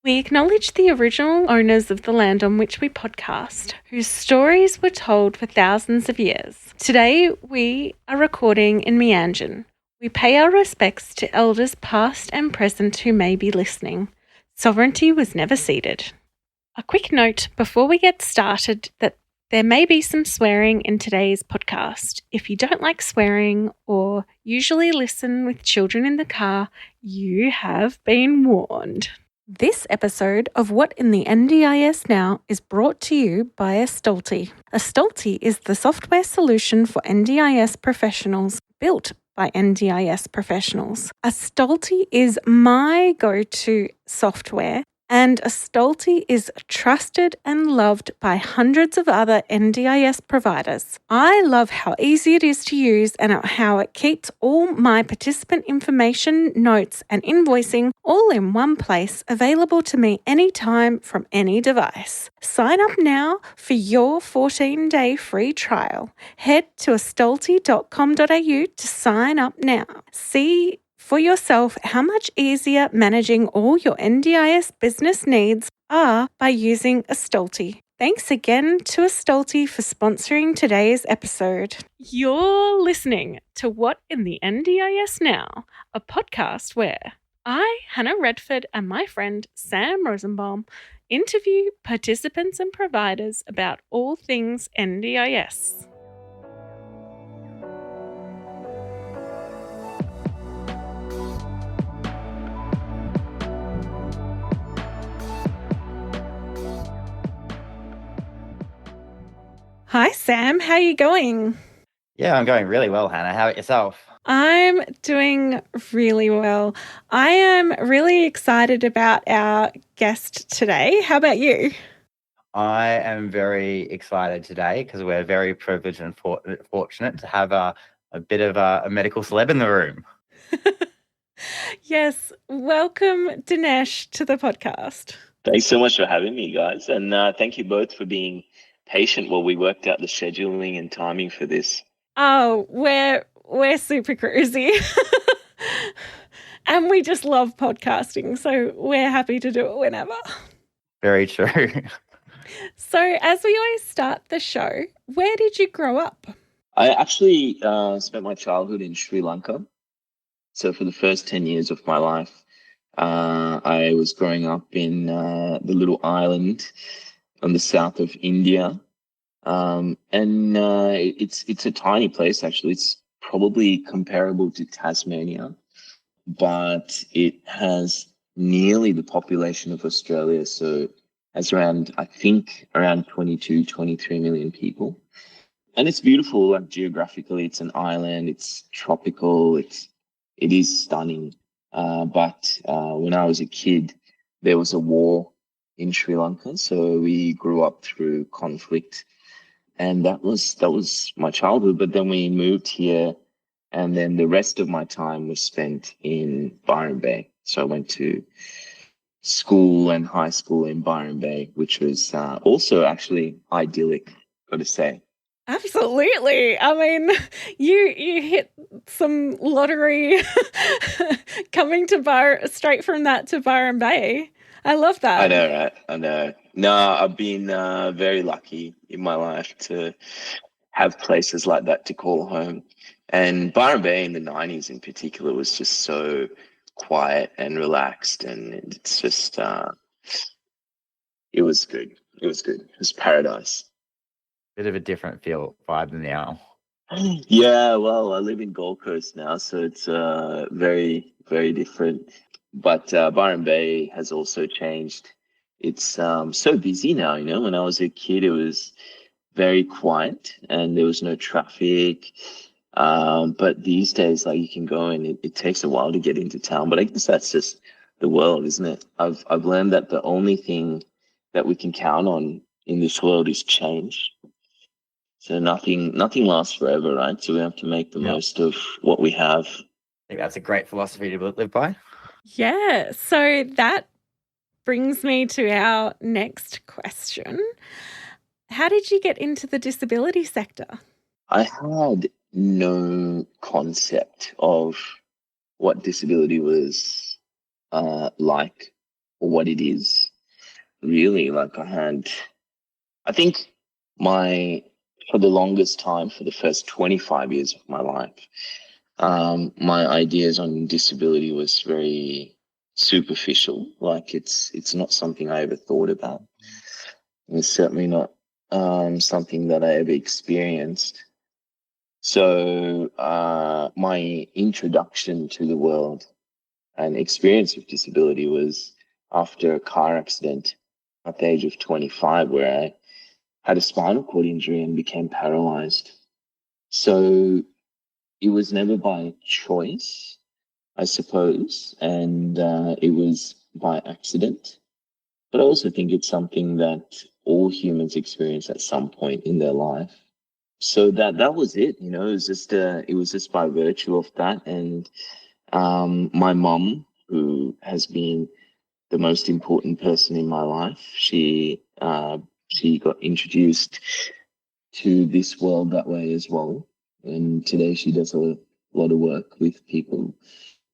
We acknowledge the original owners of the land on which we podcast, whose stories were told for thousands of years. Today, we are recording in Meanjin. We pay our respects to elders past and present who may be listening. Sovereignty was never ceded. A quick note before we get started that there may be some swearing in today's podcast. If you don't like swearing or usually listen with children in the car, you have been warned. This episode of What in the NDIS Now is brought to you by Astalty. Astalty is the software solution for NDIS professionals built by NDIS professionals. Astalty is my go-to software, and Astalty is trusted and loved by hundreds of other NDIS providers. I love how easy it is to use and how it keeps all my participant information, notes, and invoicing all in one place, available to me anytime from any device. Sign up now for your 14-day free trial. Head to astalty.com.au to sign up now. See for yourself how much easier managing all your NDIS business needs are by using Astalty. Thanks again to Astalty for sponsoring today's episode. You're listening to What in the NDIS Now, a podcast where I, Hannah Redford, and my friend Sam Rosenbaum interview participants and providers about all things NDIS. Hi, Sam. How are you going? Yeah, I'm going really well, Hannah. How about yourself? I'm doing really well. I am really excited about our guest today. How about you? I am very excited today because we're very privileged and fortunate to have a bit of a medical celeb in the room. Yes. Welcome, Dinesh, to the podcast. Thanks so much for having me, guys. And thank you both for being patient while we worked out the scheduling and timing for this. Oh, we're super cruisy. And we just love podcasting, so we're happy to do it whenever. Very true. So as we always start the show, where did you grow up? I actually spent my childhood in Sri Lanka. So for the first 10 years of my life, I was growing up in the little island on the south of India. It's a tiny place, actually. It's probably comparable to Tasmania, but it has nearly the population of Australia. So it's around 22, 23 million people. And it's beautiful, like geographically, it's an island, it's tropical, it is stunning. But when I was a kid, there was a war in Sri Lanka. So we grew up through conflict. And that was my childhood. But then we moved here, and then the rest of my time was spent in Byron Bay. So I went to school and high school in Byron Bay, which was also actually idyllic, got to say. Absolutely. I mean, you hit some lottery coming to straight from that to Byron Bay. I love that. I know, right? I know. No, I've been very lucky in my life to have places like that to call home. And Byron Bay in the 90s in particular was just so quiet and relaxed. And it's just, it was good. It was good. It was paradise. Bit of a different vibe now. Yeah, well, I live in Gold Coast now, so it's very, very different. But Byron Bay has also changed. It's so busy now, you know. When I was a kid, it was very quiet and there was no traffic. But these days, like, you can go and it takes a while to get into town. But I guess that's just the world, isn't it? I've learned that the only thing that we can count on in this world is change. So nothing lasts forever, right? So we have to make the most of what we have. I think that's a great philosophy to live by. Yeah. So that brings me to our next question. How did you get into the disability sector? I had no concept of what disability was like what it is. Really, like I think for the longest time, for the first 25 years of my life, my ideas on disability was very superficial. Like it's not something I ever thought about. It's certainly not something that I ever experienced. So my introduction to the world and experience of disability was after a car accident at the age of 25, where I had a spinal cord injury and became paralyzed. So it was never by choice, I suppose, and it was by accident. But I also think it's something that all humans experience at some point in their life. So that was it. It was just by virtue of that. And my mum, who has been the most important person in my life, she got introduced to this world that way as well. And today she does a lot of work with people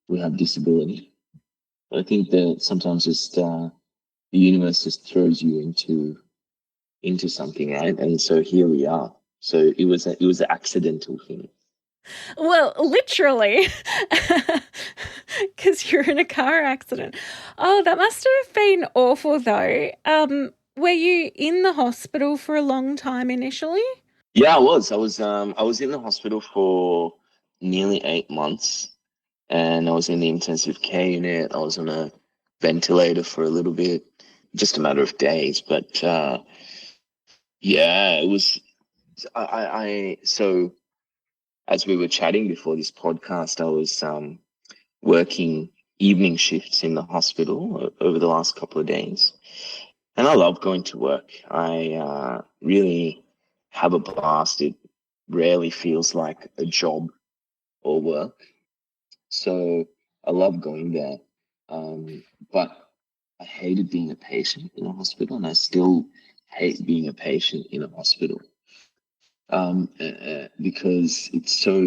who have disability. But I think that sometimes just the universe just throws you into something, right? And so here we are. So it was an accidental thing. Well, literally, because you're in a car accident. Oh, that must have been awful, though. Were you in the hospital for a long time initially? Yeah, I was. I was in the hospital for nearly 8 months, and I was in the intensive care unit. I was on a ventilator for a little bit, just a matter of days. But yeah, it was. So as we were chatting before this podcast, I was working evening shifts in the hospital over the last couple of days. And I love going to work. I really have a blast. It rarely feels like a job or work. So I love going there. But I hated being a patient in a hospital, and I still hate being a patient in a hospital because it's so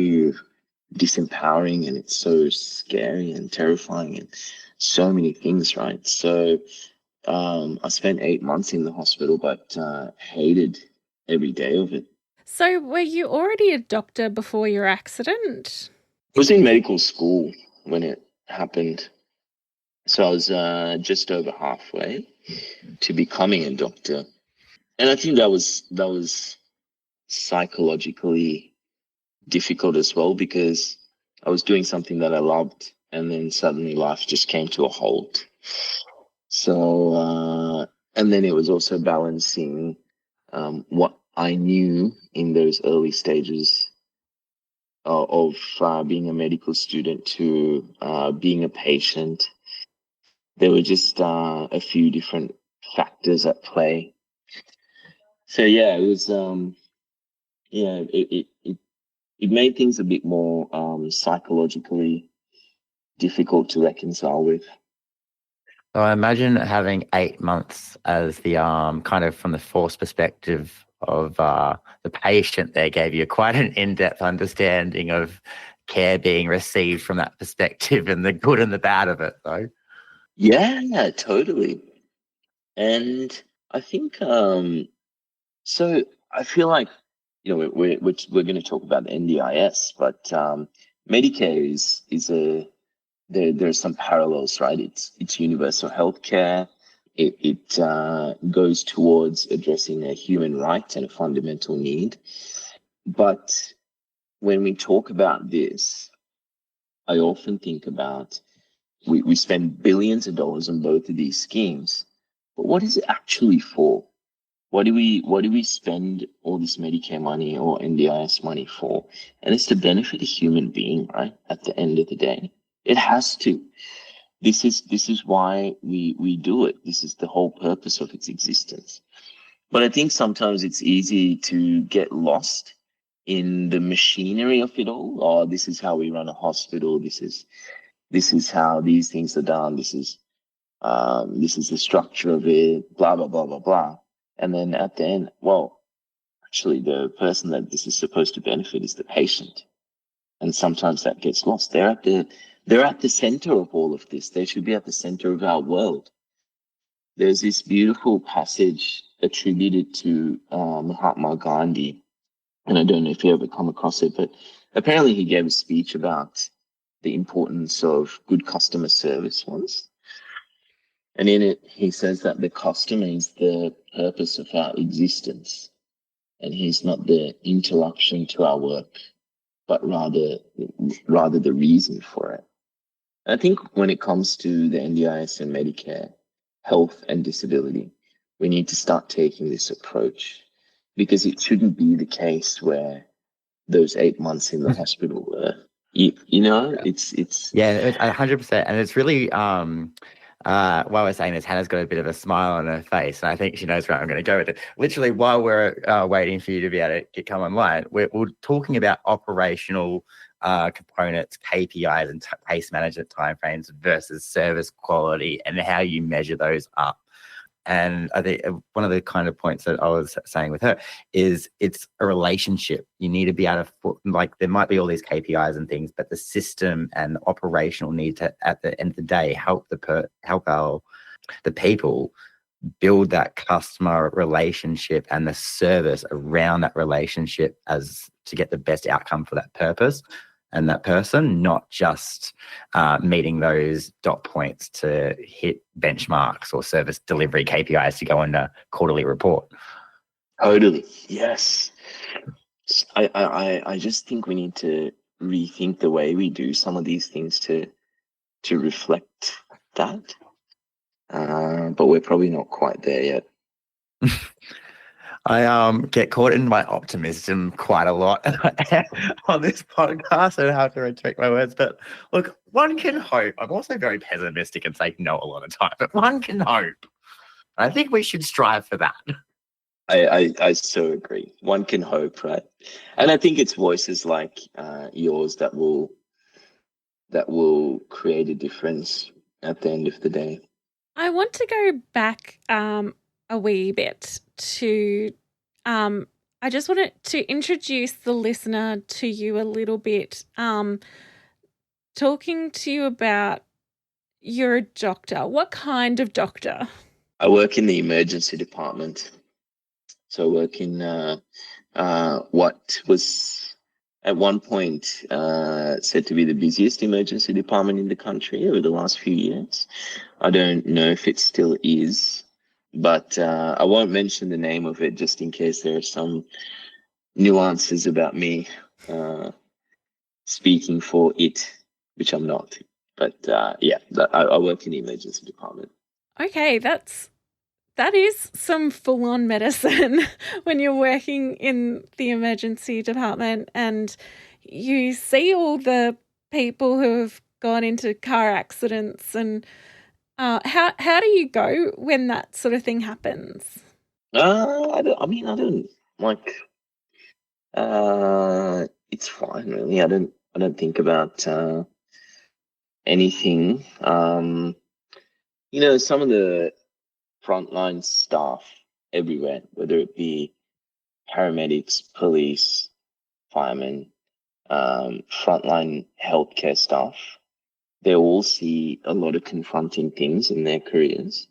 disempowering and it's so scary and terrifying and so many things, right? So I spent 8 months in the hospital, but hated every day of it. So were you already a doctor before your accident? I was in medical school when it happened. So I was just over halfway to becoming a doctor. And I think that was psychologically difficult as well, because I was doing something that I loved, and then suddenly life just came to a halt. So, and then it was also balancing what I knew in those early stages of being a medical student to being a patient. There were just a few different factors at play. So yeah, it was it made things a bit more psychologically difficult to reconcile with. So I imagine having 8 months as the kind of from the force perspective of the patient there gave you quite an in-depth understanding of care being received from that perspective and the good and the bad of it, though. Yeah, totally. And I think so. I feel like we're going to talk about the NDIS, but Medicare is a there's some parallels, right? It's universal healthcare. It goes towards addressing a human right and a fundamental need. But when we talk about this, I often think about we spend billions of dollars on both of these schemes, but what is it actually for? What do we spend all this Medicare money or NDIS money for? And it's to benefit a human being, right? At the end of the day, it has to. This is why we do it. This is the whole purpose of its existence. But I think sometimes it's easy to get lost in the machinery of it all. Oh, this is how we run a hospital. This is how these things are done. This is the structure of it. Blah blah blah blah blah. And then at the end, well, actually, the person that this is supposed to benefit is the patient. And sometimes that gets lost. They're at the center of all of this. They should be at the center of our world. there's this beautiful passage attributed to Mahatma Gandhi, and I don't know if you ever come across it, but apparently he gave a speech about the importance of good customer service once. And in it, he says that the customer is the purpose of our existence, and he's not the interruption to our work, but rather the reason for it. And I think when it comes to the NDIS and Medicare, health and disability, we need to start taking this approach, because it shouldn't be the case where those 8 months in the hospital were, it's Yeah, it's 100%, and it's really while we're saying this, Hannah's got a bit of a smile on her face, and I think she knows where I'm going to go with it. Literally, while we're waiting for you to be able to come online, we're talking about operational components, KPIs, and case management timeframes versus service quality, and how you measure those up. And I think one of the kind of points that I was saying with her is it's a relationship. You need to be able to, there might be all these KPIs and things, but the system and operational need to, at the end of the day, help the people build that customer relationship and the service around that relationship as to get the best outcome for that purpose and that person, not just meeting those dot points to hit benchmarks or service delivery KPIs to go in a quarterly report. Totally. Yes. I just think we need to rethink the way we do some of these things to reflect that. But we're probably not quite there yet. I get caught in my optimism quite a lot on this podcast, and I have to retract my words. But look, one can hope. I'm also very pessimistic and say no a lot of time, but one can hope. I think we should strive for that. I so agree. One can hope, right? And I think it's voices like yours that will create a difference at the end of the day. I want to go back a wee bit to I just wanted to introduce the listener to you a little bit, talking to you about you're a doctor. What kind of doctor? I work in the emergency department. So I work in what was at one point said to be the busiest emergency department in the country over the last few years. I don't know if it still is, but I won't mention the name of it just in case there are some nuances about me speaking for it, which I'm not. But I work in the emergency department. Okay, that is some full-on medicine when you're working in the emergency department and you see all the people who have gone into car accidents. And how do you go when that sort of thing happens? I don't like. It's fine, really. I don't think about anything. Some of the frontline staff everywhere, whether it be paramedics, police, firemen, frontline healthcare staff, they all see a lot of confronting things in their careers.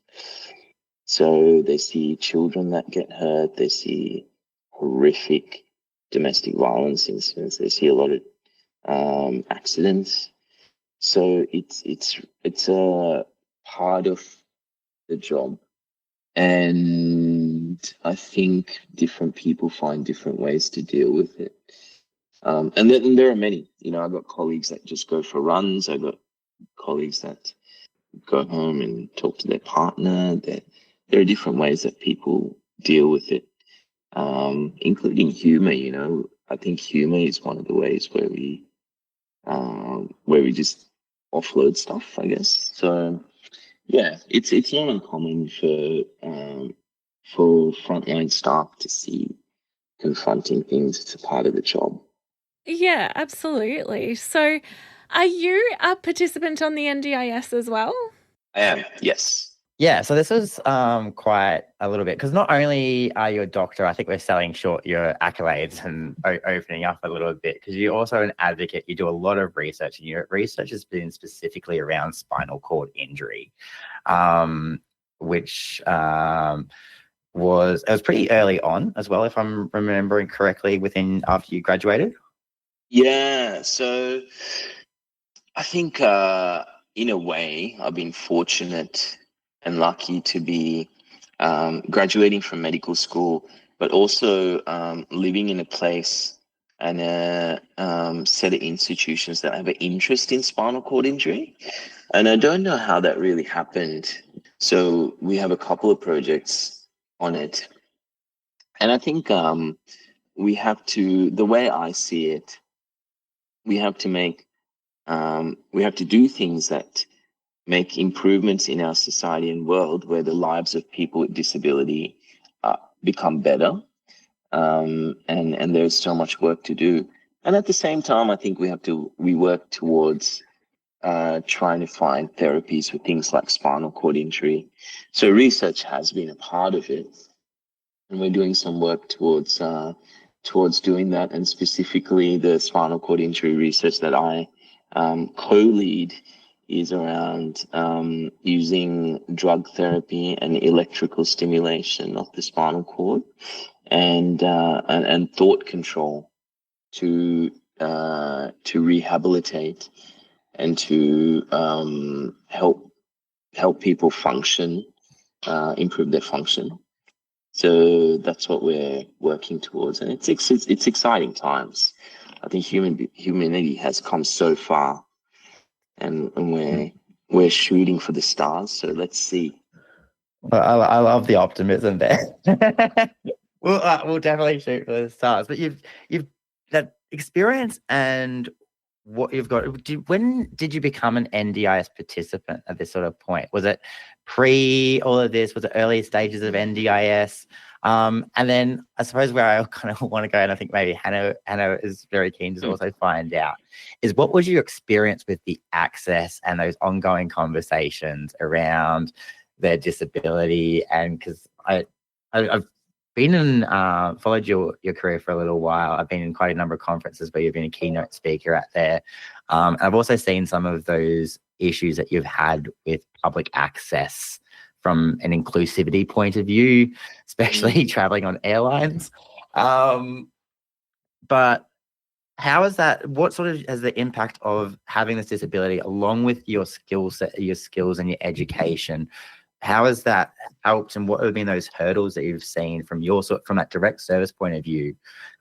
So they see children that get hurt, they see horrific domestic violence incidents, they see a lot of accidents. So it's a part of the job. And I think different people find different ways to deal with it. And then there are many. I've got colleagues that just go for runs. I've got colleagues that go home and talk to their partner. There are different ways that people deal with it, including humor. I think humor is one of the ways where we just offload stuff, I guess. So yeah, it's not uncommon for frontline staff to see confronting things. It's a part of the job. Yeah, absolutely. So are you a participant on the NDIS as well? I am, yes. Yeah, so this is quite a little bit, because not only are you a doctor, I think we're selling short your accolades and opening up a little bit, because you're also an advocate. You do a lot of research, and your research has been specifically around spinal cord injury. which was pretty early on as well, if I'm remembering correctly, after you graduated. Yeah, so I think in a way I've been fortunate and lucky to be graduating from medical school, but also living in a place and a set of institutions that have an interest in spinal cord injury. And I don't know how that really happened. So we have a couple of projects on it. And I think the way I see it, we have to we have to do things that make improvements in our society and world where the lives of people with disability become better. And there's so much work to do. And at the same time, I think we work towards trying to find therapies for things like spinal cord injury. So research has been a part of it, and we're doing some work towards doing that. And specifically, the spinal cord injury research that I co-lead is around using drug therapy and electrical stimulation of the spinal cord and thought control to rehabilitate and to help people function, improve their function. So that's what we're working towards, and it's exciting times. I think humanity has come so far, and we're shooting for the stars. So let's see. Well, I love the optimism there. We'll definitely shoot for the stars. But you've that experience and what you've got. When did you become an NDIS participant at this sort of point? Was it pre all of this? Was it early stages of NDIS? And then I suppose where I kind of want to go, and I think maybe Hannah is very keen to also find out, is what was your experience with the access and those ongoing conversations around their disability? And because I've been in followed your career for a little while. I've been in quite a number of conferences where you've been a keynote speaker at there. I've also seen some of those issues that you've had with public access from an inclusivity point of view, especially traveling on airlines. But how is that? What sort of has the impact of having this disability, along with your skill set, your skills, and your education? How has that helped, and what have been those hurdles that you've seen from that direct service point of view,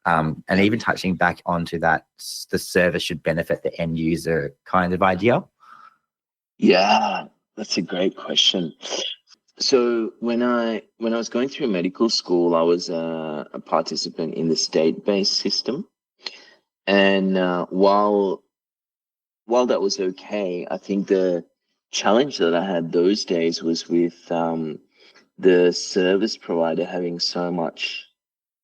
and even touching back onto that, the service should benefit the end user kind of idea? Yeah, that's a great question. So when I was going through medical school, I was a participant in the state-based system, and while that was okay, I think the challenge that I had those days was with the service provider having so much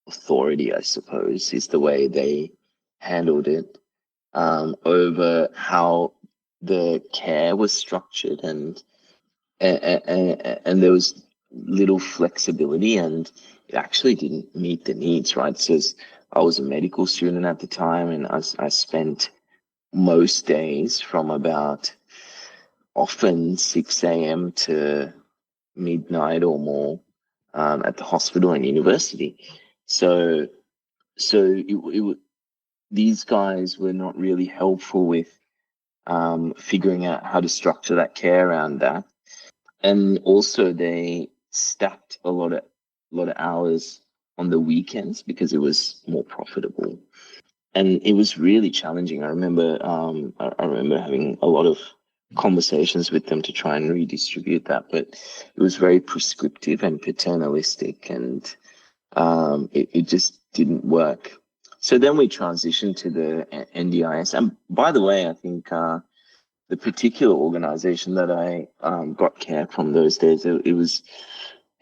authority, I suppose, is the way they handled it, over how the care was structured, and there was little flexibility, and it actually didn't meet the needs, right? So I was a medical student at the time, and I spent most days from about often 6 a.m. to midnight or more at the hospital and university. So these guys were not really helpful with figuring out how to structure that care around that. And also they stacked a lot of hours on the weekends because it was more profitable. And it was really challenging. I remember having a lot of conversations with them to try and redistribute that, but it was very prescriptive and paternalistic, and it just didn't work. So then we transitioned to the NDIS. And by the way, I think the particular organization that I got care from those days, it was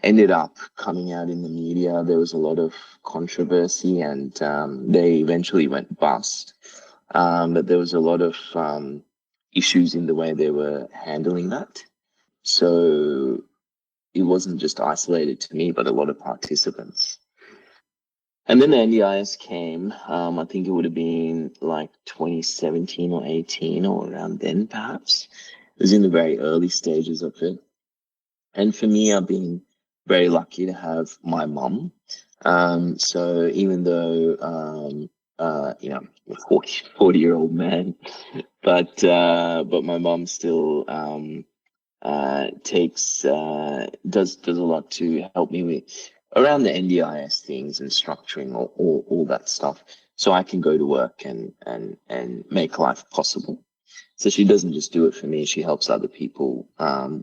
ended up coming out in the media. There was a lot of controversy, and they eventually went bust. But there was a lot of issues in the way they were handling that. So it wasn't just isolated to me, but a lot of participants. And then the NDIS came. I think it would have been like 2017 or 18 or around then, perhaps. It was in the very early stages of it. And for me, I've been very lucky to have my mum. So even though, I'm a 40-year-old man, but my mum still takes does a lot to help me with around the NDIS things and structuring all that stuff, so I can go to work and make life possible. So she doesn't just do it for me; she helps other people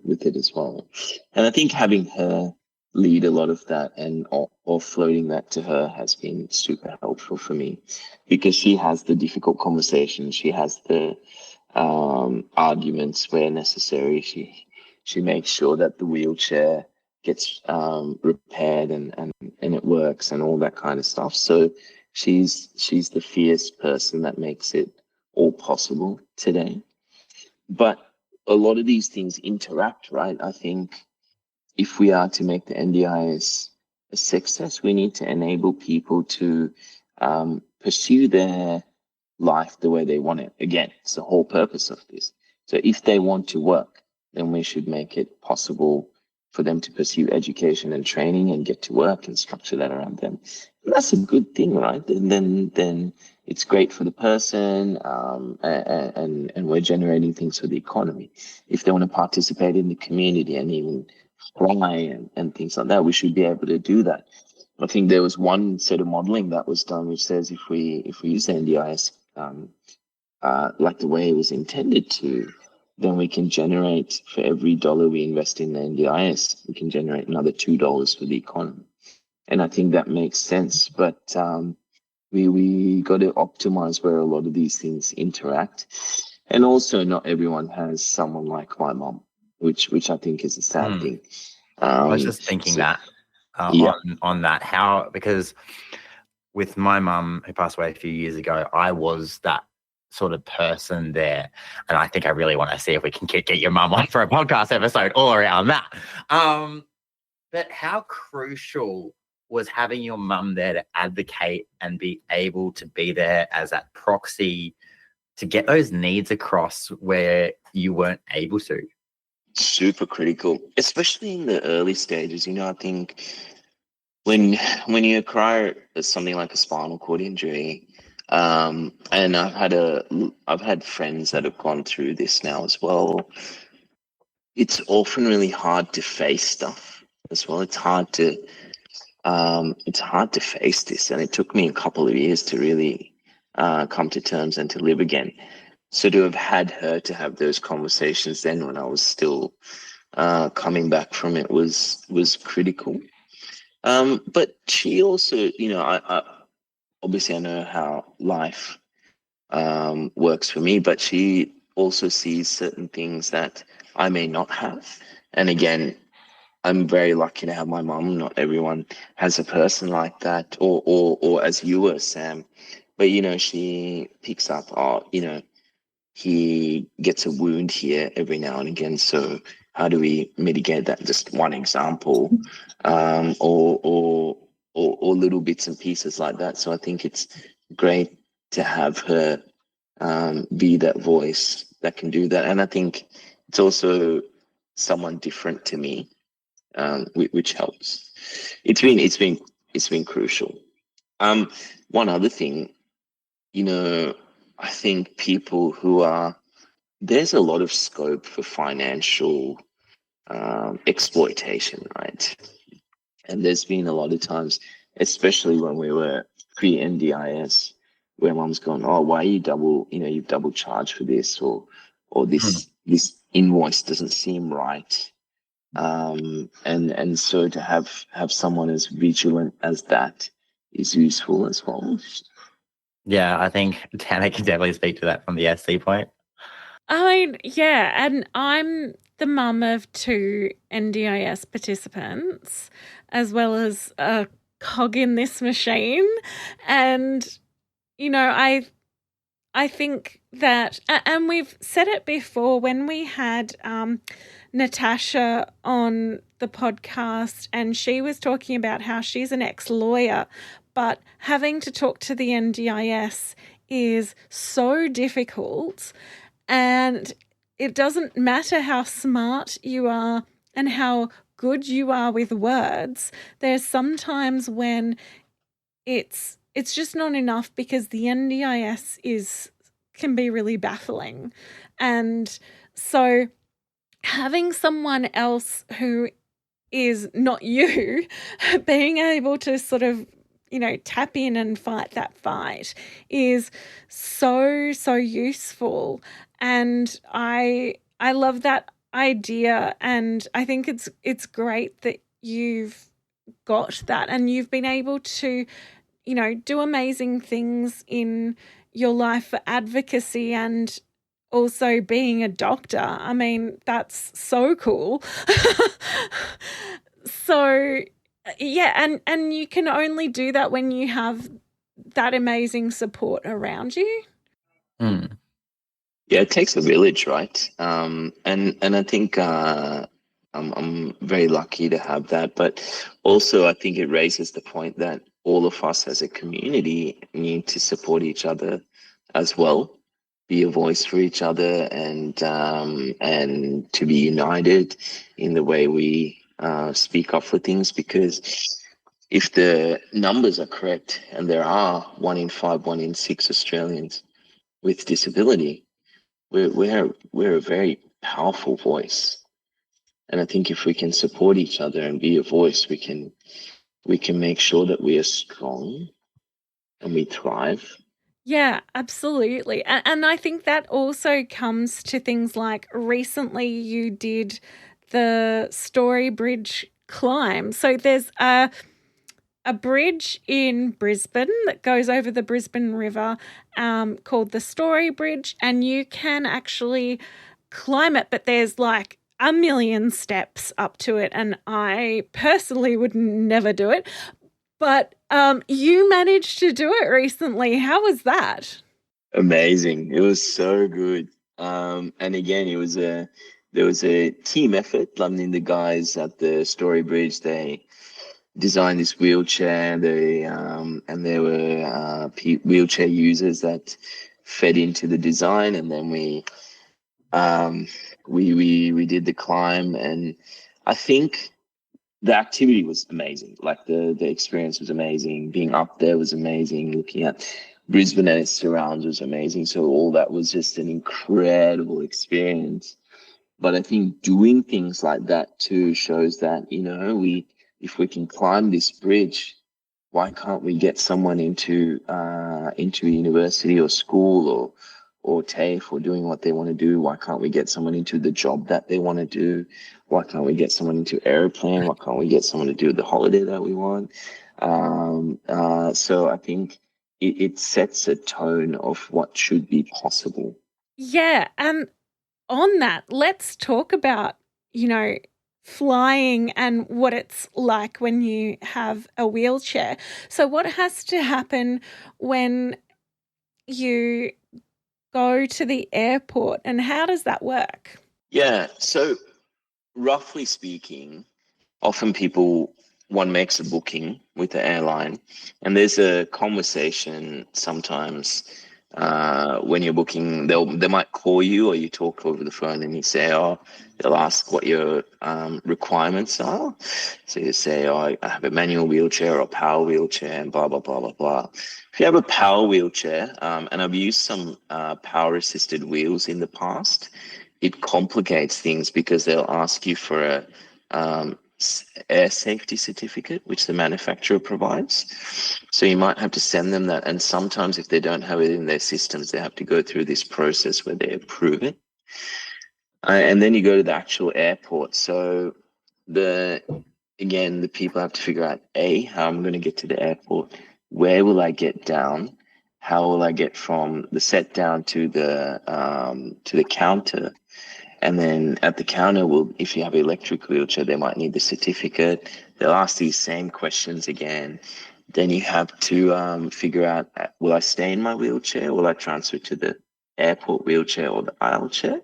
with it as well. And I think having her lead a lot of that and offloading that to her has been super helpful for me, because she has the difficult conversations, she has the arguments where necessary. She makes sure that the wheelchair gets repaired and it works and all that kind of stuff. So she's the fierce person that makes it all possible today. But a lot of these things interact, right? I think if we are to make the NDIS a success, we need to enable people to pursue their life the way they want it. Again, it's the whole purpose of this. So if they want to work, then we should make it possible for them to pursue education and training and get to work and structure that around them. And that's a good thing, right? And then it's great for the person, and we're generating things for the economy. If they want to participate in the community and even fly and things like that, we should be able to do that. I think there was one set of modeling that was done which says if we use NDIS like the way it was intended to, then we can generate, for every dollar we invest in the NDIS, we can generate another $2 for the economy. And I think that makes sense. But we got to optimize where a lot of these things interact. And also, not everyone has someone like my mom, which I think is a sad thing. I was just thinking on that, how, because with my mum who passed away a few years ago, I was that sort of person there, and I think I really want to see if we can get your mum on for a podcast episode all around that. But how crucial was having your mum there to advocate and be able to be there as that proxy to get those needs across where you weren't able to? Super critical, especially in the early stages. I think when you acquire something like a spinal cord injury, and I've had friends that have gone through this now as well. It's often really hard to face stuff as well. It's hard to face this, and it took me a couple of years to really come to terms and to live again. So to have had her to have those conversations then, when I was still coming back from it, was critical. But she also, I obviously I know how life works for me, but she also sees certain things that I may not have. And again, I'm very lucky to have my mom. Not everyone has a person like that, or as you were, Sam. But she picks up, he gets a wound here every now and again. So how do we mitigate that? Just one example, or little bits and pieces like that. So I think it's great to have her be that voice that can do that. And I think it's also someone different to me, which helps. It's been crucial. One other thing, I think people there's a lot of scope for financial exploitation, right? And there's been a lot of times, especially when we were pre-NDIS, where mom's gone, oh, why are you you've double charged for this, or this invoice doesn't seem right. And so to have someone as vigilant as that is useful as well. Yeah, I think Tana can definitely speak to that from the SC point. Yeah, and I'm the mum of 2 NDIS participants, as well as a cog in this machine. And, I think that, and we've said it before when we had Natasha on the podcast, and she was talking about how she's an ex-lawyer, but having to talk to the NDIS is so difficult, and it doesn't matter how smart you are and how good you are with words, there's sometimes when it's just not enough because the NDIS can be really baffling. And so having someone else who is not you being able to sort of, tap in and fight that fight is so, so useful. And I love that idea, and I think it's great that you've got that and you've been able to, do amazing things in your life for advocacy and also being a doctor. I mean, that's so cool. So, yeah, and you can only do that when you have that amazing support around you. Mm. Yeah, it takes a village, right? And I think I'm very lucky to have that. But also, I think it raises the point that all of us as a community need to support each other as well, be a voice for each other, and to be united in the way we speak up for things. Because if the numbers are correct, and there are 1 in 5, 1 in 6 Australians with disability, we're a very powerful voice, and I think if we can support each other and be a voice, we can make sure that we are strong and we thrive. Yeah, absolutely. And I think that also comes to things like recently you did the Story Bridge climb. So there's a bridge in Brisbane that goes over the Brisbane River called the Story Bridge, and you can actually climb it, but there's like a million steps up to it, and I personally would never do it. But you managed to do it recently. How was that? Amazing. It was so good. And again, there was a team effort. I mean, the guys at the Story Bridge, they designed this wheelchair. And there were wheelchair users that fed into the design, and then we did the climb. And I think the activity was amazing. Like the experience was amazing. Being up there was amazing. Looking at Brisbane and its surrounds was amazing. So all that was just an incredible experience. But I think doing things like that too shows that, if we can climb this bridge, why can't we get someone into a university or school or TAFE or doing what they want to do? Why can't we get someone into the job that they want to do? Why can't we get someone into airplane? Why can't we get someone to do the holiday that we want? So I think it sets a tone of what should be possible. Yeah, and on that, let's talk about, flying and what it's like when you have a wheelchair. So what has to happen when you go to the airport, and how does that work? Yeah, so roughly speaking, often one makes a booking with the airline, and there's a conversation sometimes when you're booking. They might call you, or you talk over the phone, and you say, they'll ask what your requirements are. So you say, I have a manual wheelchair or a power wheelchair, and blah blah blah blah blah. If you have a power wheelchair, and I've used some power assisted wheels in the past, it complicates things because they'll ask you for a air safety certificate, which the manufacturer provides. So you might have to send them that. And sometimes if they don't have it in their systems, they have to go through this process where they approve it. And then you go to the actual airport. So the people have to figure out, how I'm going to get to the airport. Where will I get down? How will I get from the set down to the counter? And then at the counter, if you have an electric wheelchair, they might need the certificate. They'll ask these same questions again. Then you have to figure out, will I stay in my wheelchair? Will I transfer to the airport wheelchair or the aisle chair?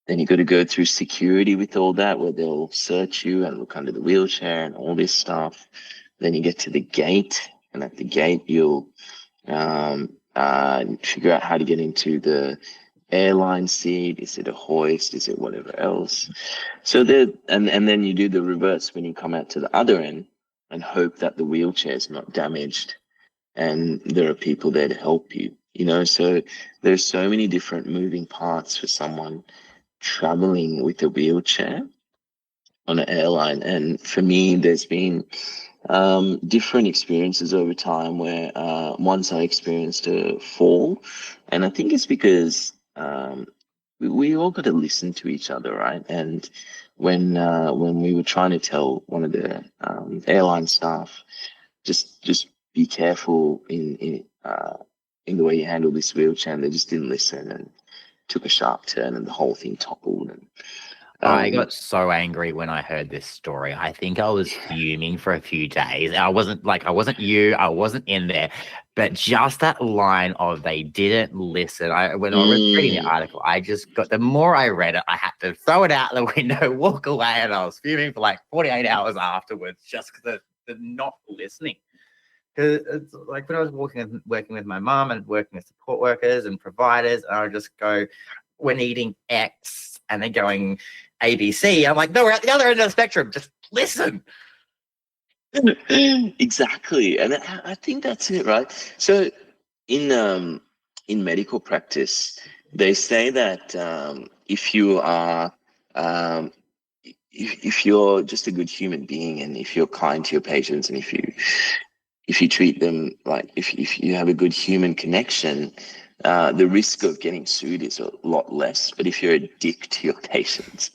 Then you got to go through security with all that, where they'll search you and look under the wheelchair and all this stuff. Then you get to the gate, and at the gate, you'll figure out how to get into the airline seat? Is it a hoist? Is it whatever else? So there, and then you do the reverse when you come out to the other end and hope that the wheelchair is not damaged and there are people there to help you. So there's so many different moving parts for someone traveling with a wheelchair on an airline. And for me, there's been different experiences over time where once I experienced a fall, and I think it's because we all got to listen to each other, right? And when we were trying to tell one of the airline staff, just be careful in the way you handle this wheelchair, and they just didn't listen and took a sharp turn, and the whole thing toppled. And I got so angry when I heard this story. I think I was fuming for a few days. I wasn't you, I wasn't in there, but just that line of they didn't listen. When I was reading the article, I just got, the more I read it, I had to throw it out the window, walk away, and I was fuming for like 48 hours afterwards just because they're not listening. Because it's like when I was working with my mum and working with support workers and providers, and I would just go, we're needing X, and they're going ABC. I'm like, no, we're at the other end of the spectrum. Just listen. Exactly, and I think that's it, right? So in medical practice, they say that if you are if you're just a good human being, and if you're kind to your patients, and if you treat them like if you have a good human connection, the risk of getting sued is a lot less. But if you're a dick to your patients,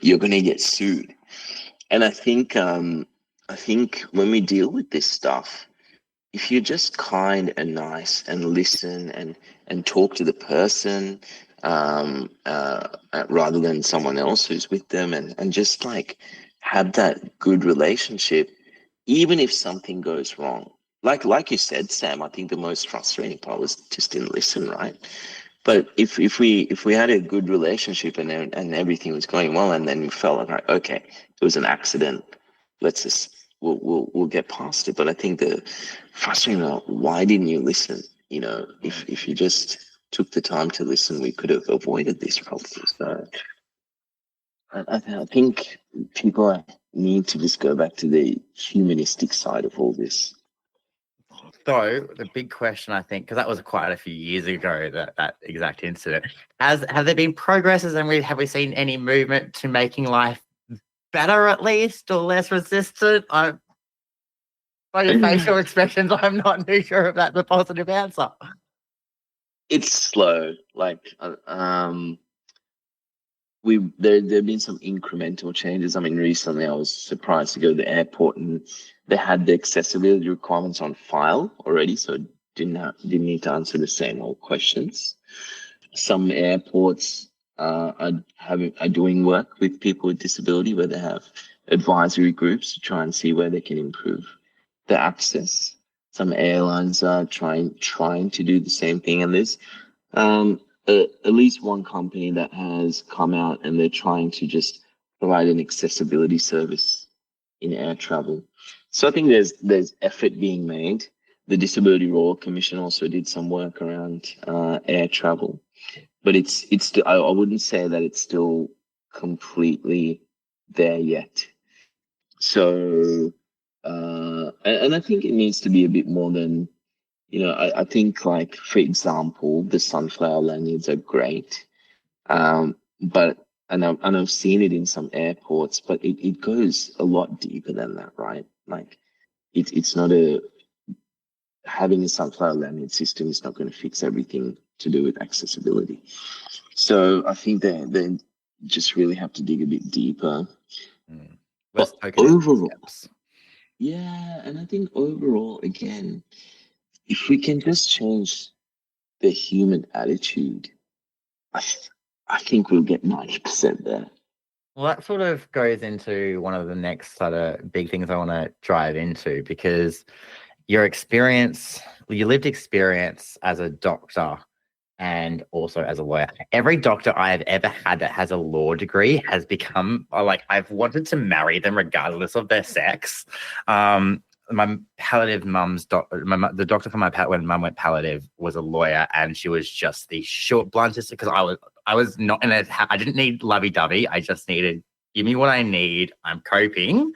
you're going to get sued. And I think when we deal with this stuff, if you're just kind and nice and listen and talk to the person rather than someone else who's with them, and just like have that good relationship, even if something goes wrong. Like you said, Sam, I think the most frustrating part was just didn't listen, right? But if we had a good relationship and everything was going well, and then we felt like, okay, it was an accident, we'll get past it. But I think the frustrating part, why didn't you listen? If you just took the time to listen, we could have avoided these problems. So I think people need to just go back to the humanistic side of all this. So the big question, I think, because that was quite a few years ago, that exact incident, have there been progresses, and have we seen any movement to making life better, at least, or less resistant? By your facial expressions, I'm not too sure if that's a positive answer. It's slow. There've been some incremental changes. I mean, recently I was surprised to go to the airport, and they had the accessibility requirements on file already, so didn't need to answer the same old questions. Some airports are doing work with people with disability, where they have advisory groups to try and see where they can improve the access. Some airlines are trying to do the same thing, and there's at least one company that has come out, and they're trying to just provide an accessibility service in air travel. So I think there's effort being made. The Disability Royal Commission also did some work around air travel, but it's I wouldn't say that it's still completely there yet. So and I think it needs to be a bit more than, I think, like, for example, the sunflower lanyards are great, but I've seen it in some airports, but it goes a lot deeper than that, right? Like, it's not having a sunflower lanyard system is not going to fix everything to do with accessibility. So I think they just really have to dig a bit deeper. But overall, yeah, and I think overall, again, if we can just change the human attitude, I think we'll get 90% there. Well, that sort of goes into one of the next sort of big things I want to drive into, because your lived experience as a doctor and also as a lawyer. Every doctor I have ever had that has a law degree has become, like, I've wanted to marry them regardless of their sex. my palliative mum's the doctor for when mum went palliative was a lawyer, and she was just the short, bluntest, because I was not in a, I didn't need lovey-dovey. I just needed, give me what I need. I'm coping.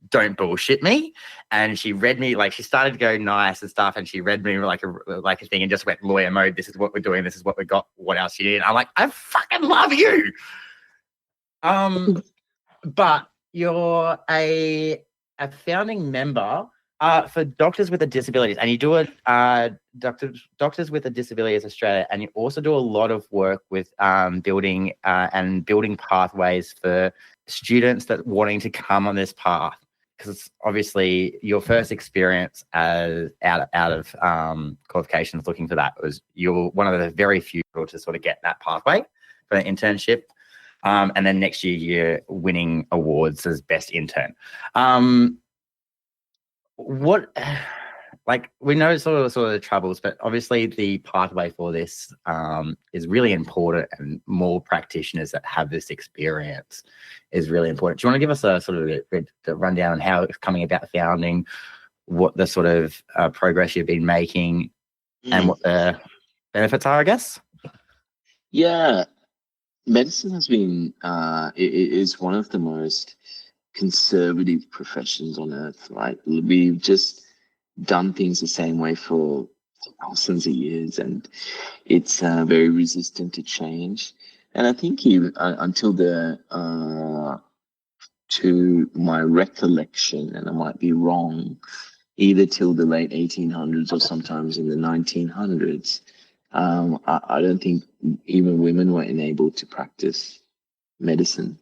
Don't bullshit me. And she read me, like, she started to go nice and stuff, and she read me like a thing and just went lawyer mode. This is what we're doing. This is what we got. What else you need? And I'm like, I fucking love you. But you're a founding member for Doctors with Disabilities, and you do Doctors with Disabilities Australia, and you also do a lot of work with building pathways for students that wanting to come on this path, because it's obviously your first experience as out of qualifications looking for that was you're one of the very few people to sort of get that pathway for an internship. And then next year, you're winning awards as best intern. What, like, we know sort of the troubles, but obviously the pathway for this is really important, and more practitioners that have this experience is really important. Do you want to give us a sort of a rundown on how it's coming about founding, what the sort of progress you've been making, and what the benefits are, I guess? Yeah. Medicine has been, it is one of the most conservative professions on earth, right? We've just done things the same way for thousands of years, and it's very resistant to change. And I think until to my recollection, and I might be wrong, either till the late 1800s or sometimes in the 1900s, I don't think even women were enabled to practice medicine.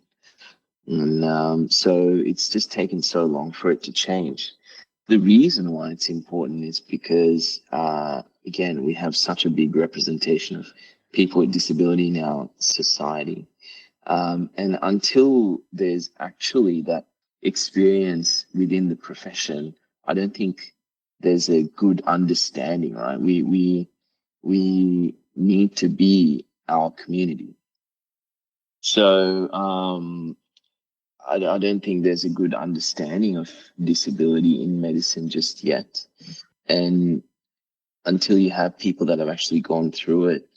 And so it's just taken so long for it to change. The reason why it's important is because, again, we have such a big representation of people with disability in our society. And until there's actually that experience within the profession, I don't think there's a good understanding, right? We need to be our community. So I don't think there's a good understanding of disability in medicine just yet. And until you have people that have actually gone through it,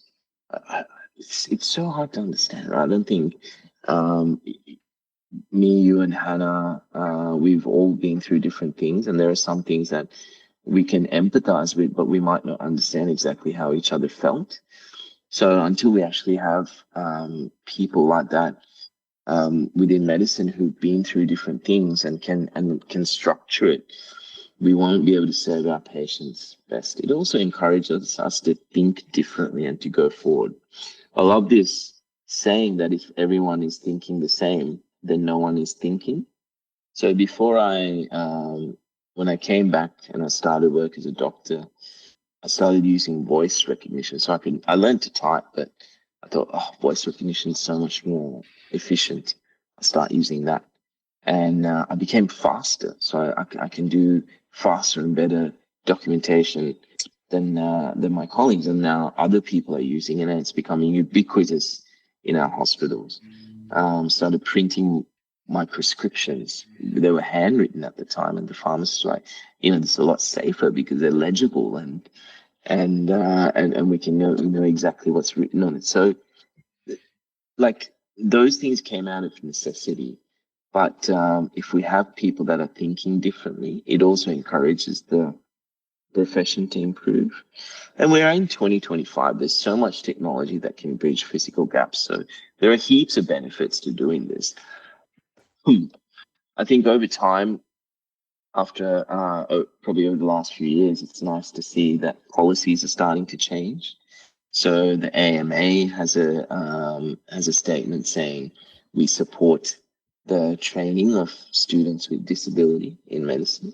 it's so hard to understand, right? I don't think me, you, and Hannah, we've all been through different things, and there are some things that we can empathize with, but we might not understand exactly how each other felt. So until we actually have people like that within medicine who've been through different things and can structure it, we won't be able to serve our patients best. It also encourages us to think differently and to go forward. I love this saying that if everyone is thinking the same, then no one is thinking. So before when I came back and I started work as a doctor, I started using voice recognition. So I learned to type, but I thought, voice recognition is so much more efficient. I start using that, and I became faster. So I can do faster and better documentation than my colleagues, and now other people are using it, and it's becoming ubiquitous in our hospitals. Started printing my prescriptions. They were handwritten at the time, and the pharmacist was like, it's a lot safer because they're legible, and we can know exactly what's written on it. So, like, those things came out of necessity. But if we have people that are thinking differently, it also encourages the profession to improve. And we're in 2025. There's so much technology that can bridge physical gaps. So there are heaps of benefits to doing this. I think over time, after probably over the last few years, it's nice to see that policies are starting to change. So the AMA has a statement saying we support the training of students with disability in medicine.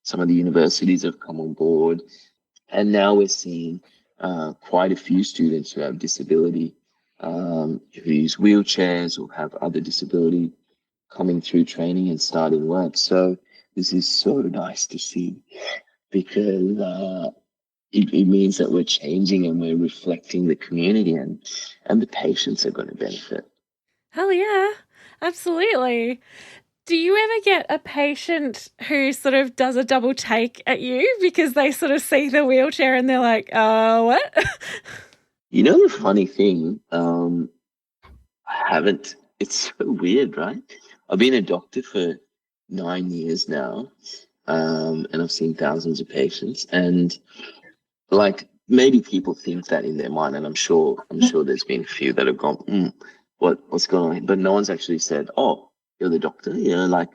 Some of the universities have come on board, and now we're seeing quite a few students who have disability, who use wheelchairs or have other disability, coming through training and starting work. So this is so nice to see, because it means that we're changing and we're reflecting the community, and the patients are going to benefit. Hell yeah, absolutely. Do you ever get a patient who sort of does a double take at you because they sort of see the wheelchair and they're like, what? You know the funny thing, I haven't. It's so weird, right? I've been a doctor for 9 years now, and I've seen thousands of patients, and like maybe people think that in their mind, and I'm sure there's been a few that have gone, what's going on? But no one's actually said, "Oh, you're the doctor," like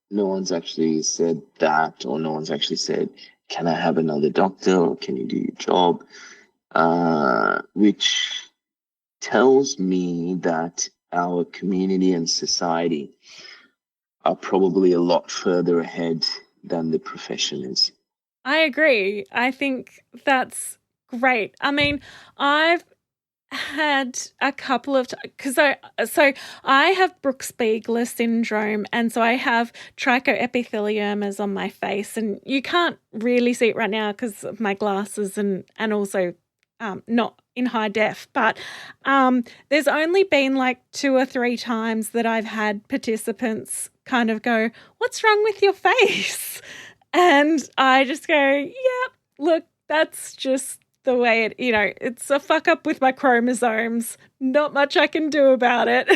no one's actually said that, or no one's actually said, "Can I have another doctor?" or "Can you do your job?" Which tells me that our community and society are probably a lot further ahead than the profession is. I agree. I think that's great. I mean, I've had a couple of because I have Brooks-Spiegler syndrome, and so I have trichoepitheliomas on my face, and you can't really see it right now because of my glasses and also not in high def. But there's only been like 2 or 3 times that I've had participants kind of go, "What's wrong with your face?" And I just go, "Yeah, look, that's just the way it, it's a fuck up with my chromosomes. Not much I can do about it."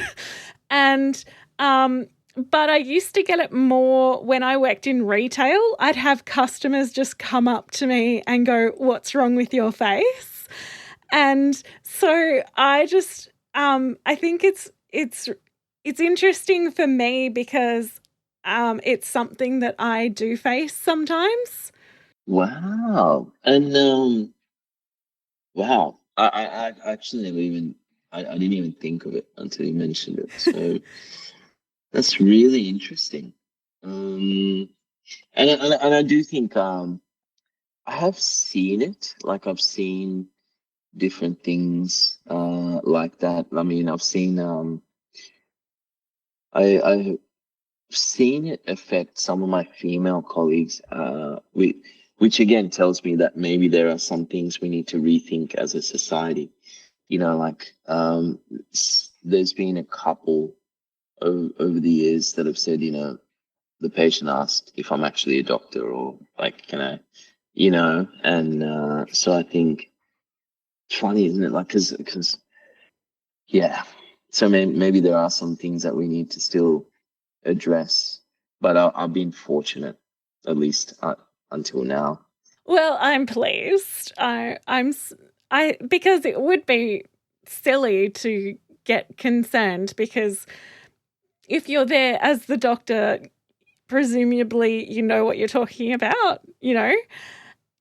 And, but I used to get it more when I worked in retail. I'd have customers just come up to me and go, "What's wrong with your face?" And so I just, I think it's interesting for me because, it's something that I do face sometimes. Wow. And wow. I actually never even I didn't even think of it until you mentioned it. So that's really interesting. And I do think I have seen it. Like I've seen different things like that. I mean, I've seen it affect some of my female colleagues, which again tells me that maybe there are some things we need to rethink as a society. Like there's been a couple over the years that have said, the patient asked if I'm actually a doctor or like, can I, and so I think it's funny, isn't it? Like, because yeah, so maybe there are some things that we need to still address, but I've been fortunate, at least until now. Well, I'm pleased. I because it would be silly to get concerned because if you're there as the doctor, presumably you know what you're talking about,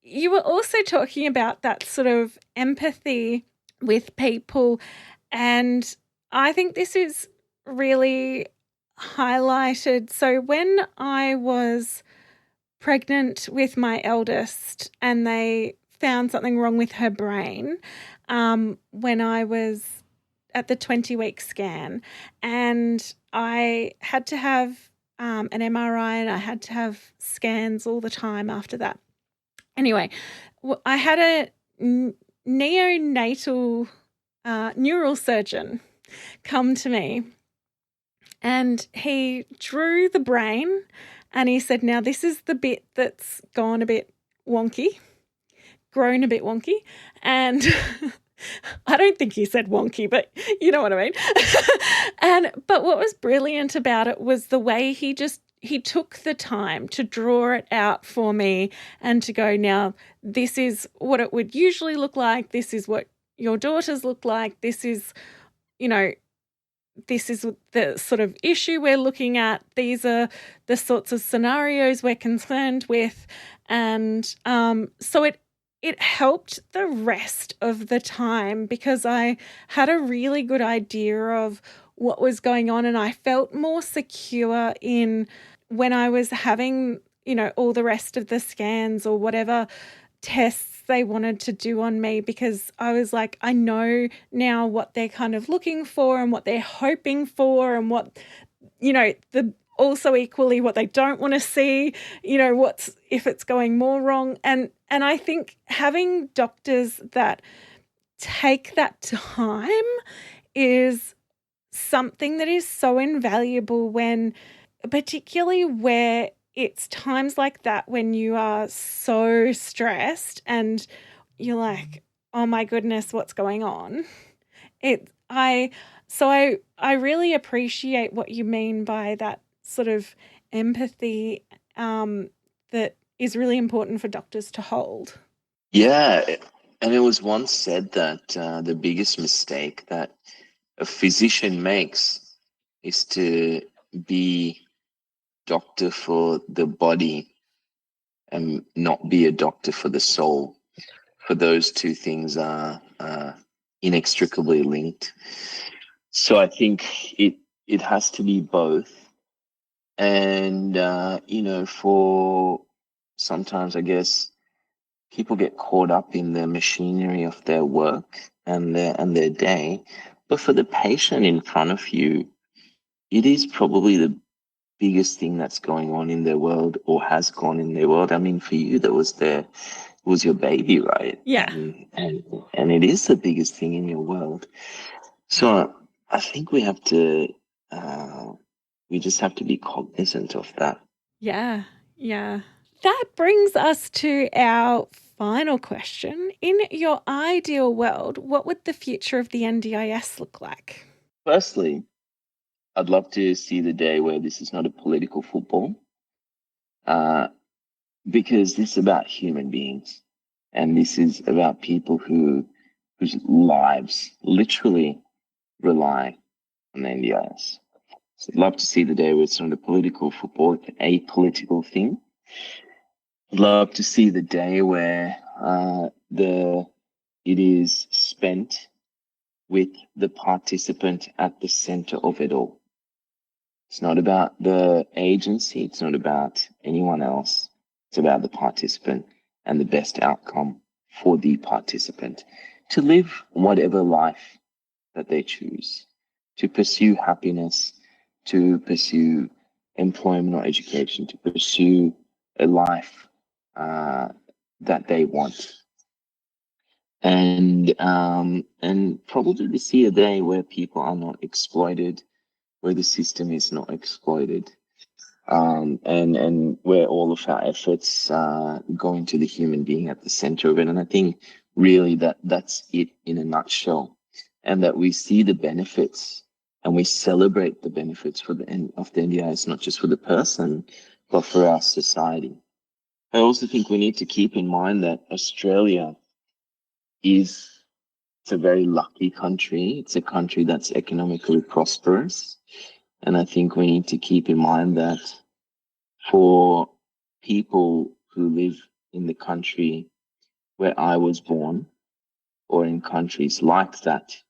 You were also talking about that sort of empathy with people, and I think this is really highlighted. So when I was pregnant with my eldest and they found something wrong with her brain, when I was at the 20-week scan, and I had to have an MRI and I had to have scans all the time after that. Anyway, I had a neonatal neural surgeon come to me, and he drew the brain and he said, "Now this is the bit that's gone a bit wonky, grown a bit wonky." And I don't think he said wonky, but you know what I mean. But what was brilliant about it was the way he took the time to draw it out for me and to go, "Now, this is what it would usually look like. This is what your daughters look like. This is the sort of issue we're looking at. These are the sorts of scenarios we're concerned with." And so it helped the rest of the time because I had a really good idea of what was going on, and I felt more secure in when I was having, all the rest of the scans or whatever tests they wanted to do on me, because I was like, I know now what they're kind of looking for and what they're hoping for and what, also equally what they don't want to see, what's if it's going more wrong. And I think having doctors that take that time is something that is so invaluable when particularly where it's times like that when you are so stressed and you're like, oh my goodness, what's going on? I really appreciate what you mean by that sort of empathy that is really important for doctors to hold. Yeah, and it was once said that the biggest mistake that a physician makes is to be doctor for the body and not be a doctor for the soul. For those two things are inextricably linked. So I think it has to be both. And for sometimes I guess people get caught up in the machinery of their work and their day, but for the patient in front of you, it is probably the biggest thing that's going on in their world or has gone in their world. I mean, for you, was your baby, right? Yeah. And it is the biggest thing in your world. So I think we just have to be cognizant of that. Yeah. That brings us to our final question. In your ideal world, what would the future of the NDIS look like? Firstly, I'd love to see the day where this is not a political football, because this is about human beings, and this is about people whose lives literally rely on the NDIS. So I'd love to see the day where it's not a political football, it's an apolitical thing. I'd love to see the day where it is spent with the participant at the center of it all. It's not about the agency. It's not about anyone else. It's about the participant and the best outcome for the participant to live whatever life that they choose, to pursue happiness, to pursue employment or education, to pursue a life that they want. And probably to see a day where people are not exploited, where the system is not exploited, and where all of our efforts go into the human being at the center of it. And I think really that's it in a nutshell, and that we see the benefits and we celebrate the benefits of the NDIS, not just for the person, but for our society. I also think we need to keep in mind that Australia it's a very lucky country. It's a country that's economically prosperous. And I think we need to keep in mind that for people who live in the country where I was born or in countries like that,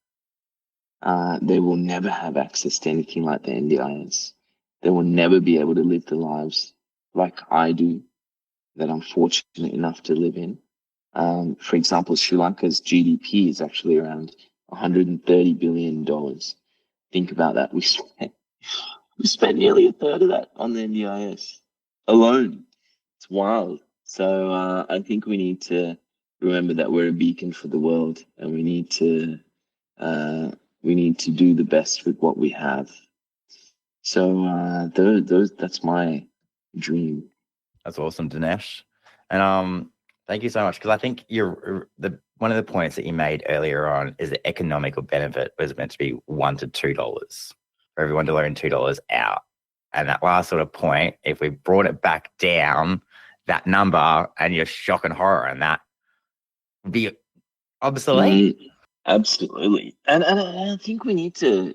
they will never have access to anything like the NDIS. They will never be able to live the lives like I do, that I'm fortunate enough to live in. For example, Sri Lanka's GDP is actually around $130 billion. Think about that. We spent nearly a third of that on the NDIS alone. It's wild. So I think we need to remember that we're a beacon for the world, and we need to do the best with what we have. So that's my dream. That's awesome, Dinesh. And thank you so much, because I think one of the points that you made earlier on is the economical benefit was meant to be $1 to $2 for everyone to learn $2 out. And that last sort of point, if we brought it back down, that number and your shock and horror, and that would be obsolete. Absolutely. And I think we need to,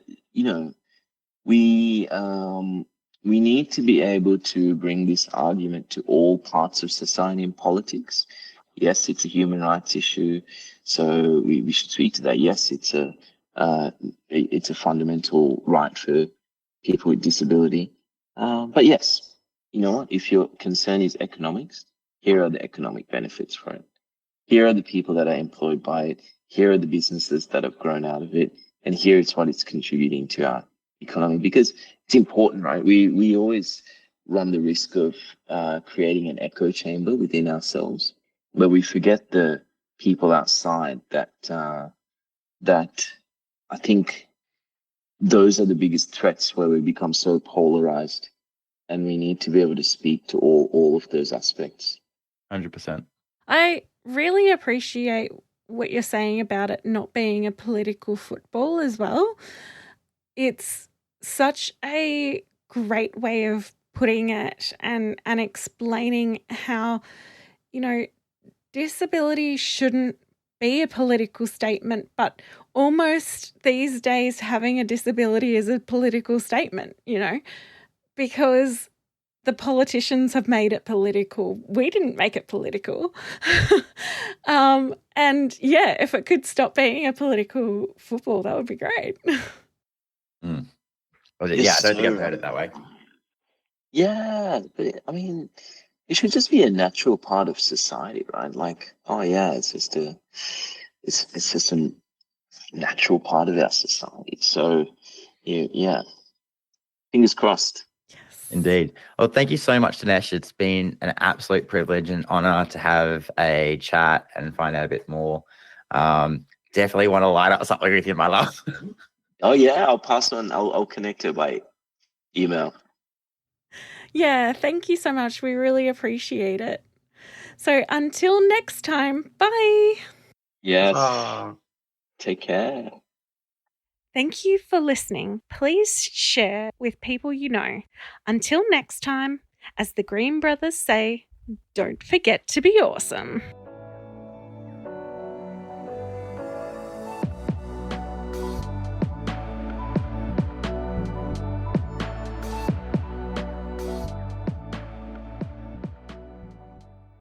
we need to be able to bring this argument to all parts of society and politics. Yes, it's a human rights issue, so we should speak to that. Yes, it's a fundamental right for people with disability. But yes, you know what? If your concern is economics, here are the economic benefits for it. Here are the people that are employed by it. Here are the businesses that have grown out of it. And here is what it's contributing to our economy, because it's important, right? We always run the risk of creating an echo chamber within ourselves, but we forget the people outside that I think those are the biggest threats, where we become so polarized. and we need to be able to speak to all of those aspects. 100%. I really appreciate what you're saying about it not being a political football as well. It's such a great way of putting it and explaining how, disability shouldn't be a political statement, but almost these days having a disability is a political statement, because the politicians have made it political. We didn't make it political. And yeah, if it could stop being a political football, that would be great. Mm. Yeah, I don't think I've heard it that way. Yeah, but it should just be a natural part of society, right? Like, oh yeah, it's just a natural part of our society. So, yeah, fingers crossed. Indeed. Well, thank you so much, Dinesh. It's been an absolute privilege and honor to have a chat and find out a bit more. Definitely want to light up something with you, my love. Oh yeah, I'll pass on. I'll connect her by email. Yeah, thank you so much. We really appreciate it. So until next time, bye. Yes. Take care. Thank you for listening. Please share with people you know. Until next time, as the Green Brothers say, don't forget to be awesome.